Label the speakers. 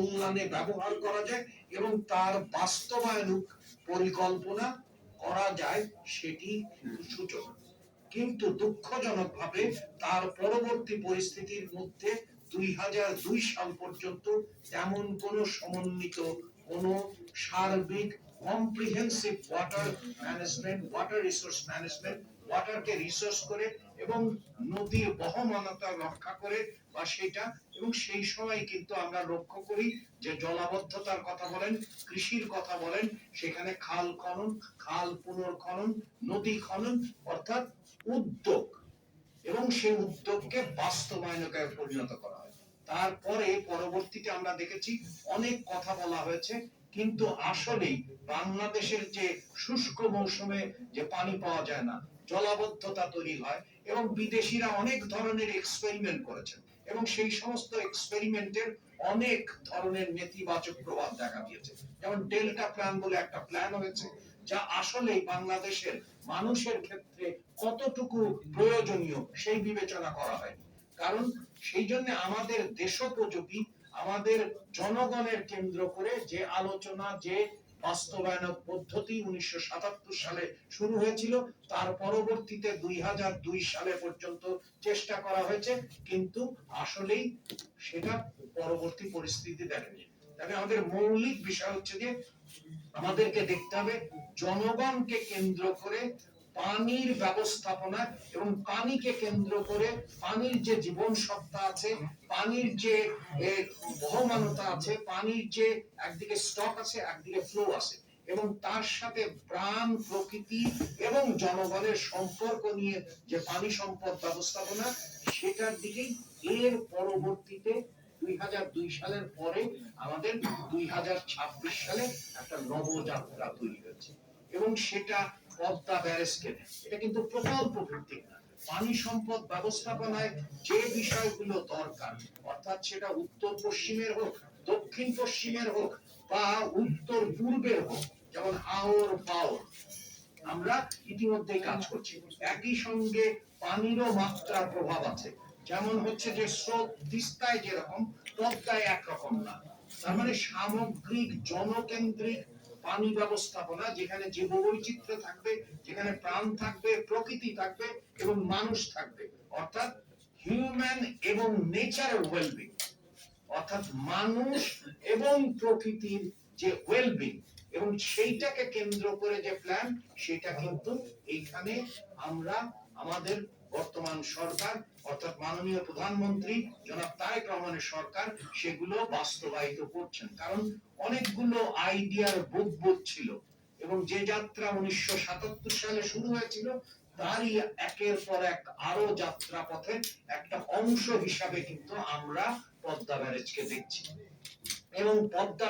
Speaker 1: কল্যাণে ব্যবহার করা যায় এবং তার বাস্তবায়ন পরিকল্পনা করা যায়, সেটি সূচনা। কিন্তু দুঃখজনকভাবে তার পরবর্তী পরিস্থিতির মধ্যে 2002 সাল পর্যন্ত তেমন কোনো সমন্বিত, কোনো সার্বিক comprehensive water management, water resource management, ওয়াটারকে রিসোর্স করে এবং নদীর বহমানতা রক্ষা করে বা সেটা, এবং সেই সময় কিন্তু আমরা লক্ষ্য করি যে জলাবদ্ধতার কথা বলেন, কৃষির কথা বলেন, সেখানে খাল খনন, খাল পুনর্খনন, নদী খনন, অর্থাৎ উদ্যোগ, এবং সেই উদ্যোগকে বাস্তবায়নে পরিণত করা হয়। তারপরে পরবর্তীতে আমরা দেখেছি অনেক কথা বলা হয়েছে, কিন্তু আসলেই বাংলাদেশের যে শুষ্ক মৌসুমে যে পানি পাওয়া যায় না, জলাবদ্ধতা তৈরি হয়, এবং বিদেশিরা অনেক ধরনের এক্সপেরিমেন্ট করেছেন এবং সেই সমস্ত এক্সপেরিমেন্টের অনেক ধরনের নেতিবাচক প্রভাব দেখা দিয়েছে। যেমন ডেল্টা প্ল্যান বলে একটা প্ল্যান হয়েছে, যা আসলে বাংলাদেশের মানুষের ক্ষেত্রে কতটুকু প্রয়োজনীয় সেই বিবেচনা করা হয়। কারণ সেই জন্য আমাদের দেশোপযোগী, আমাদের জনগণের কেন্দ্র করে যে আলোচনা, যে বাস্তবায়ন পদ্ধতি 1977 সালে শুরু হয়েছিল, তার পরবর্তীতে 2002 সালে পর্যন্ত চেষ্টা করা হয়েছে, কিন্তু আসলেই সেটা পরবর্তী পরিস্থিতি দেখেনি। তবে আমাদের মৌলিক বিষয় হচ্ছে যে আমাদেরকে দেখতে হবে জনগণকে কেন্দ্র করে পানির ব্যবস্থাপনা এবং পানিকে কেন্দ্র করে পানির যে জীবন সত্তা আছে, পানির যে বহমানতা আছে, পানির যে একদিকে স্টক আছে, একদিকে ফ্লো আছে, এবং তার সাথে প্রাণ, প্রকৃতি এবং জনগণের সম্পর্ক নিয়ে যে পানি সম্পদ ব্যবস্থাপনা, সেটার দিকেই এর পরবর্তীতে 2002 সালের পরে আমাদের 2026 সালে একটা নবযাত্রা তৈরি হয়েছে, এবং সেটা পদ্মা ব্যারেজকে, এটা কিন্তু প্রকল্প ভিত্তিক না, পানি সম্পদ ব্যবস্থাপনায় যে বিষয়গুলো দরকার, অর্থাৎ সেটা উত্তর পশ্চিমের হোক, দক্ষিণ পশ্চিমের হোক বা উত্তর পূর্বের হোক, যেমন আওর পাওর, আমরা ইতিমধ্যে কাজ করছি। একই সঙ্গে পানিরও মাত্রা প্রভাব আছে, যেমন হচ্ছে যে স্রোত তিস্তায় যেরকম, পদ্মায় একরকম না। তার মানে সামগ্রিক জনকেন্দ্রিক পানি ব্যবস্থাপনা, যেখানে জীববৈচিত্র্য থাকবে, যেখানে প্রাণ থাকবে, প্রকৃতি থাকবে এবং মানুষ থাকবে, অর্থাৎ হিউম্যান এবং নেচারের ওয়েলবিং, অর্থাৎ মানুষ এবং প্রকৃতির যে ওয়েলবিং, এবং সেইটাকে কেন্দ্র করে যে প্ল্যান, সেটা কিন্তু এইখানে আমরা আমাদের বর্তমান সরকার, অর্থাৎ মাননীয় প্রধানমন্ত্রী জনাব তারেক রহমানের সরকার, সেগুলো বাস্তবায়িত করছেন। কারণ অনেকগুলো আইডিয়ার বুদবুদ ছিল, এবং যে যাত্রা 1977 সালে শুরু হয়েছিল, তারই একের পর এক আরো যাত্রা পথের একটা অংশ হিসাবে কিন্তু আমরা পদ্মা ব্যারেজকে দেখছি। এবং পদ্মা